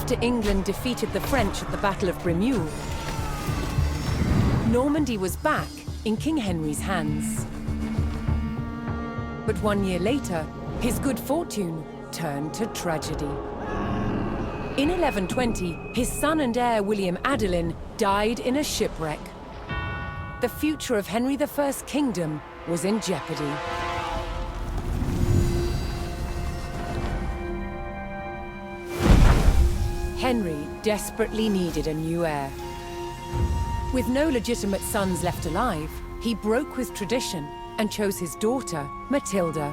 After England defeated the French at the Battle of Bremule, Normandy was back in King Henry's hands. But 1 year later, his good fortune turned to tragedy. In 1120, his son and heir William Adelin died in a shipwreck. The future of Henry I's kingdom was in jeopardy. Henry desperately needed a new heir. With no legitimate sons left alive, he broke with tradition and chose his daughter, Matilda.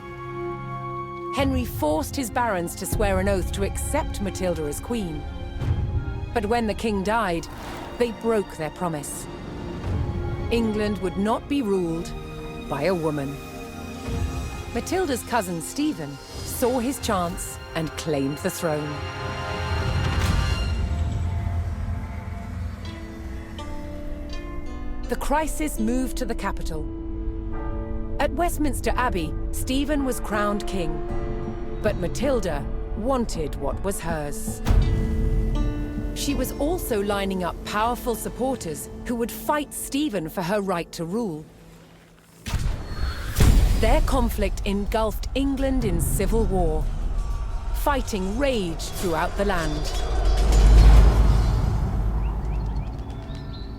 Henry forced his barons to swear an oath to accept Matilda as queen. But when the king died, they broke their promise. England would not be ruled by a woman. Matilda's cousin Stephen saw his chance and claimed the throne. The crisis moved to the capital. At Westminster Abbey, Stephen was crowned king, but Matilda wanted what was hers. She was also lining up powerful supporters who would fight Stephen for her right to rule. Their conflict engulfed England in civil war. Fighting raged throughout the land.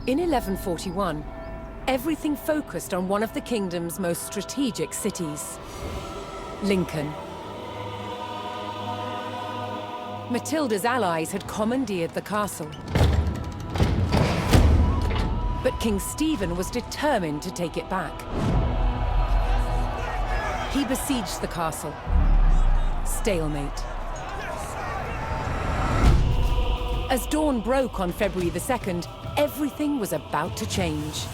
In 1141, everything focused on one of the kingdom's most strategic cities, Lincoln. Matilda's allies had commandeered the castle. But King Stephen was determined to take it back. He besieged the castle. Stalemate. As dawn broke on February the 2nd, everything was about to change.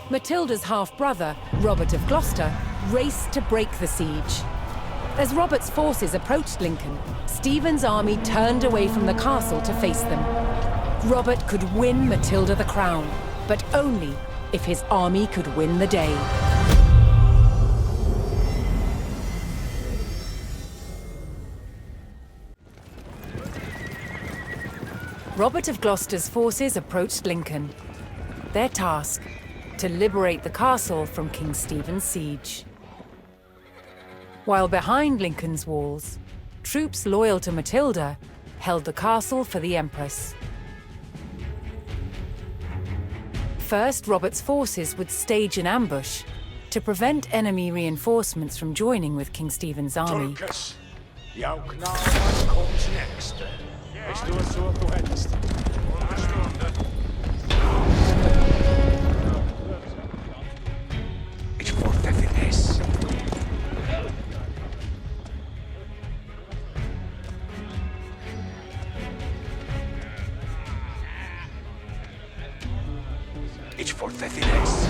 Matilda's half-brother, Robert of Gloucester, raced to break the siege. As Robert's forces approached Lincoln, Stephen's army turned away from the castle to face them. Robert could win Matilda the crown, but only if his army could win the day. Robert of Gloucester's forces approached Lincoln. Their task, to liberate the castle from King Stephen's siege. While behind Lincoln's walls, troops loyal to Matilda held the castle for the Empress. First, Robert's forces would stage an ambush to prevent enemy reinforcements from joining with King Stephen's army. Turkus, jouw knalman komt next. Wees door zo op gewenst. It's for deafness. It's for deafness.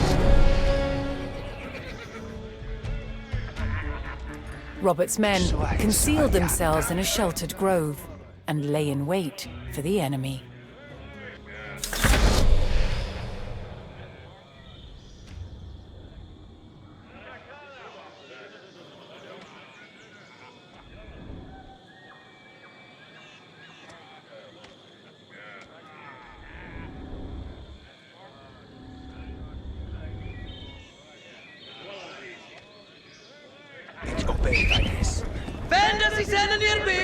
Robert's men concealed themselves in a sheltered grove and lay in wait for the enemy. Bandits is near me!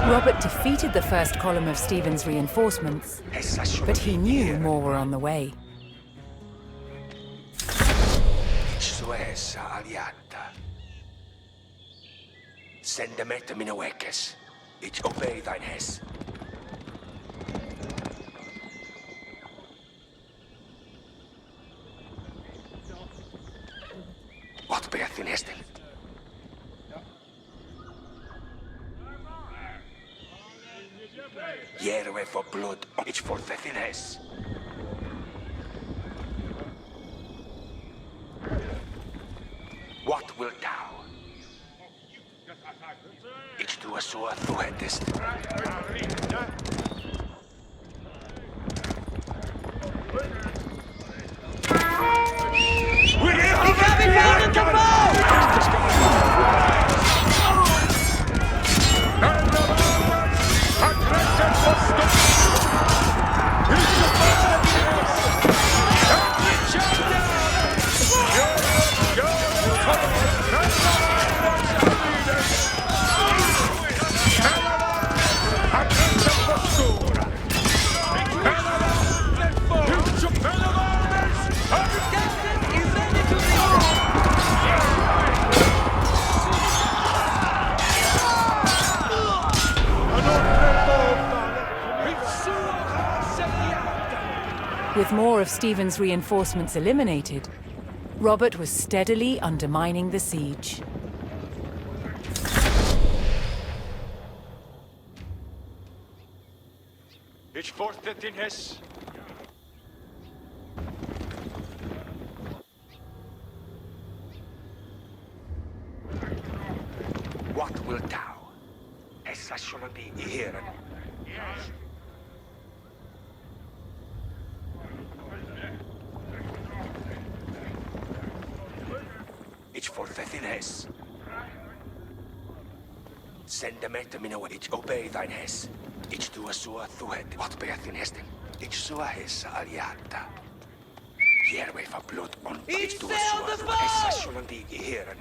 Robert defeated the first column of Stephen's reinforcements, but he knew more were on the way. Järve for blood, ich for Thethines. What wilt thou? Ich tue so, du hättest. Ich hab ihn verhindert gebaut! With more of Stephen's reinforcements eliminated, Robert was steadily undermining the siege. Ich for Thethines. What wilt thou? Essa skulle be I herren. Ich for Thethines. Send them at minä ich obey thine hes. Ich tue sua thuhet. What beathin hesten? Ich sua hessa aliata. Järve for blood on. Ich tue sua thuhet. Essa skulle be I herren.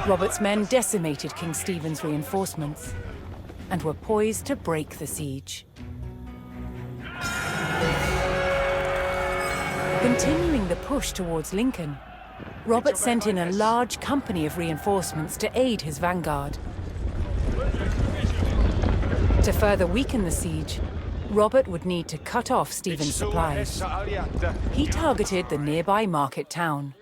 Robert's men decimated King Stephen's reinforcements and were poised to break the siege. Continuing the push towards Lincoln, Robert sent in a large company of reinforcements to aid his vanguard. To further weaken the siege, Robert would need to cut off Stephen's supplies. He targeted the nearby market town.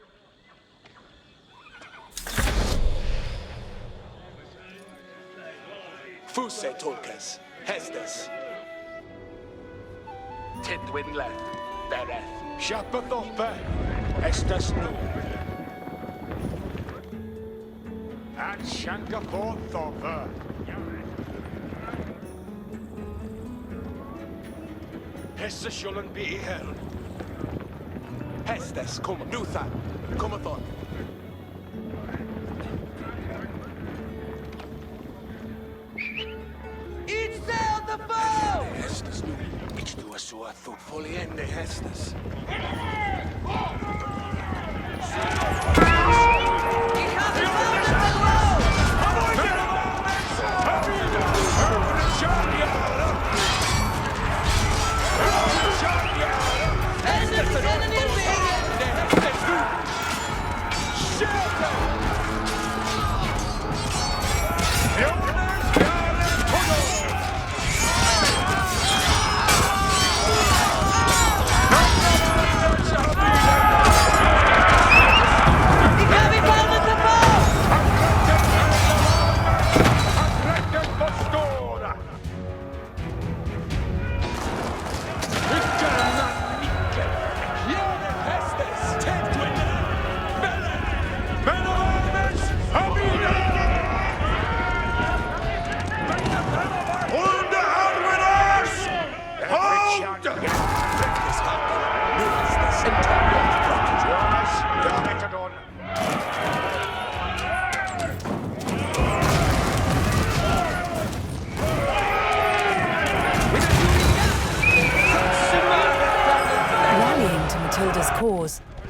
Fuse tolkas, hestes. Tidwin left, bereth. Schappet oppe, estes nu. At shanka på thove. Hesse skjollen be I hell. Hestes, kom, Luther, kom och Each sail the boat! Hestes nu, ich tue so a thu foliende hestes. Ich hab ihn verhindert Ende sie seinen ihren Weg!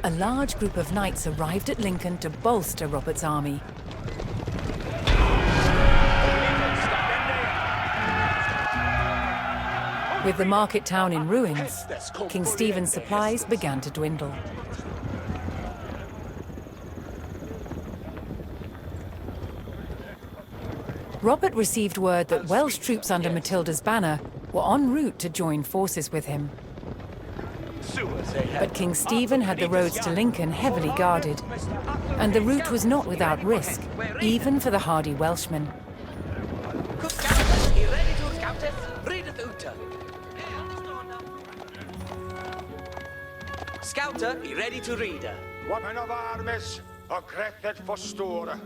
a large group of knights arrived at Lincoln to bolster Robert's army. With the market town in ruins, King Stephen's supplies began to dwindle. Robert received word that Welsh troops under Matilda's banner were en route to join forces with him. But King Stephen had the roads to Lincoln heavily guarded, and the route was not without risk, even for the hardy Welshmen. Scouter, be ready to read her. Weapon of armies, a crethed for store.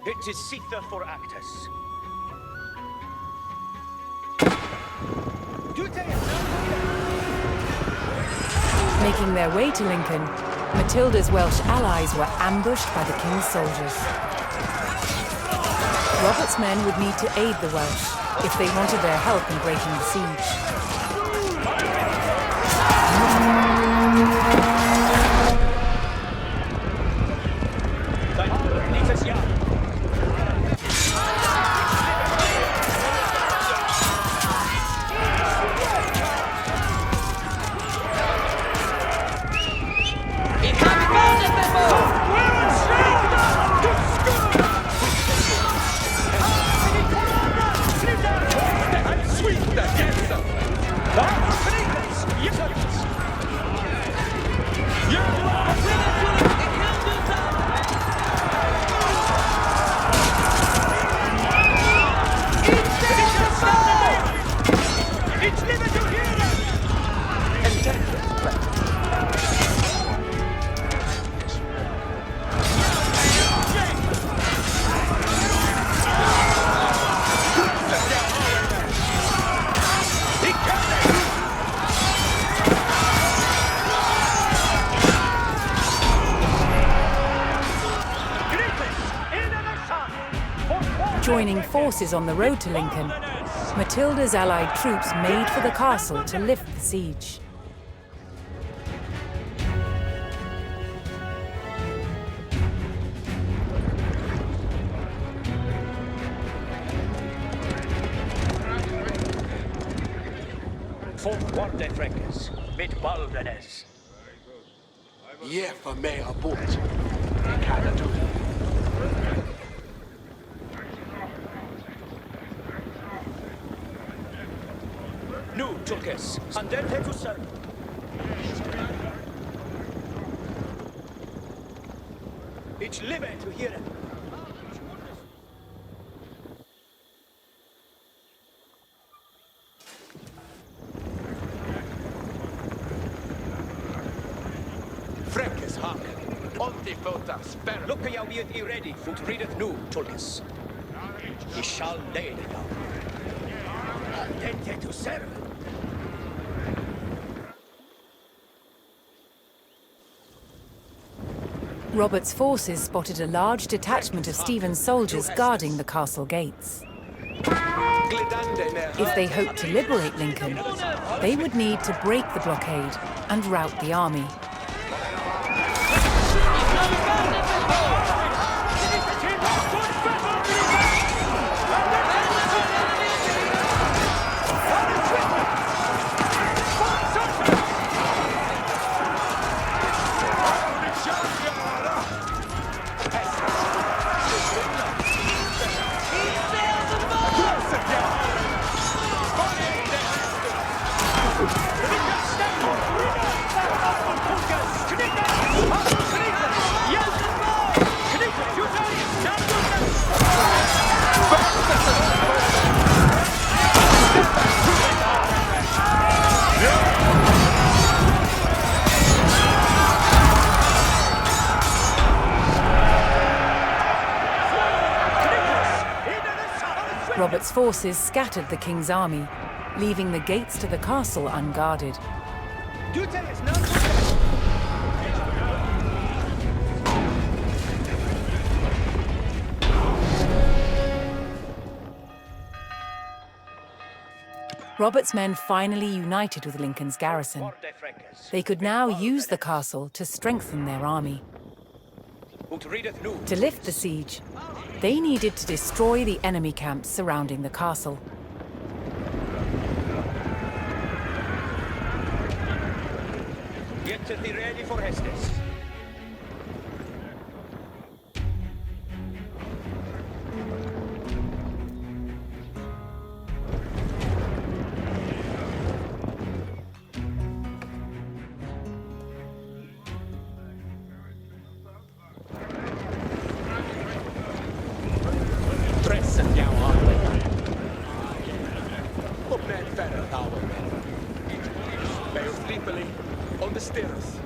It is Sitha for Actus. Making their way to Lincoln, Matilda's Welsh allies were ambushed by the king's soldiers. Robert's men would need to aid the Welsh if they wanted their help in breaking the siege. Joining forces on the road to Lincoln, Matilda's allied troops made for the castle to lift the siege. Forward, Frankers, mit Baldenes. Yeah, for me aboard. Kinda do. Nu, Tulkes, andente to serve. Ich liebe to hear it. Frankes hak. Onti fota sperr. Look jag vet I ready for to read it nu, Tulkes. I shall lead it down. Andente to serve. Robert's forces spotted a large detachment of Stephen's soldiers guarding the castle gates. If they hoped to liberate Lincoln, they would need to break the blockade and rout the army. Robert's forces scattered the king's army, leaving the gates to the castle unguarded. Robert's men finally united with Lincoln's garrison. They could now use the castle to strengthen their army. To lift the siege, they needed to destroy the enemy camps surrounding the castle. Get thee ready for Hestes. On the stairs.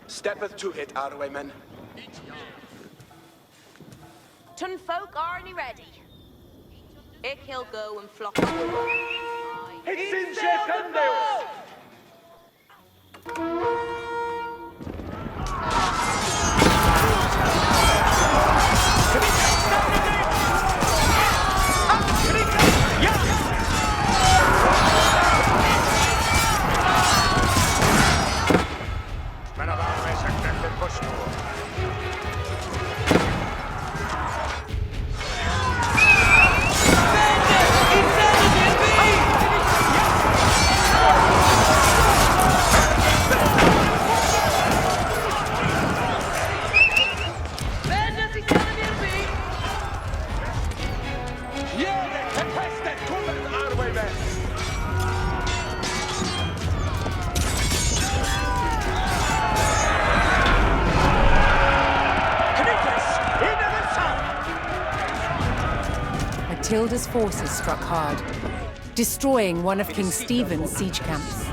Steppeth to it, Arwayman. Ton folk aren't ready. Ik he'll go and flock. It's in Sheffield! Matilda's forces struck hard, destroying one of King Stephen's siege camps.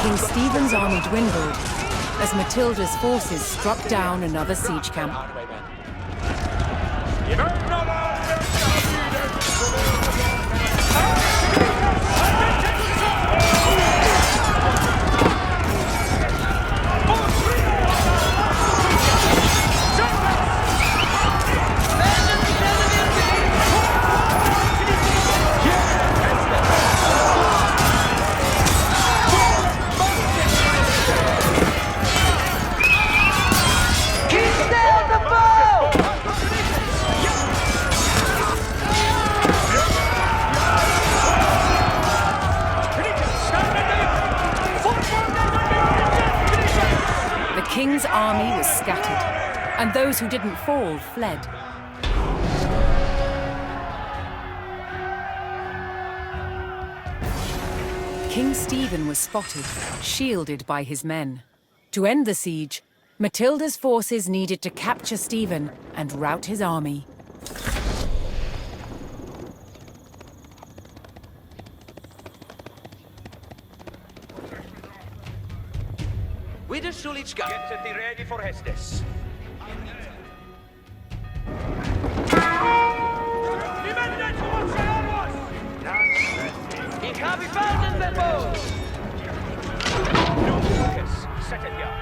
King Stephen's army dwindled as Matilda's forces struck down another siege camp. The king's army was scattered, and those who didn't fall fled. King Stephen was spotted, shielded by his men. To end the siege, Matilda's forces needed to capture Stephen and rout his army. Whither shall each go? Get thee ready for Hestes. Ich habe Fahnen verboten! No focus. Set it here.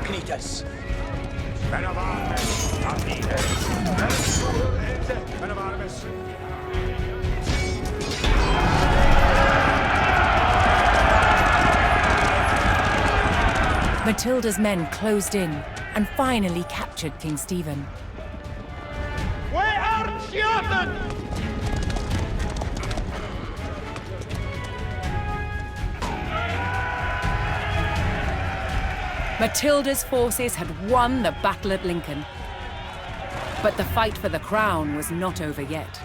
Knitas. Men of arms, Men of arms. Matilda's men closed in and finally captured King Stephen. We are Tjöten! Matilda's forces had won the battle at Lincoln. But the fight for the crown was not over yet.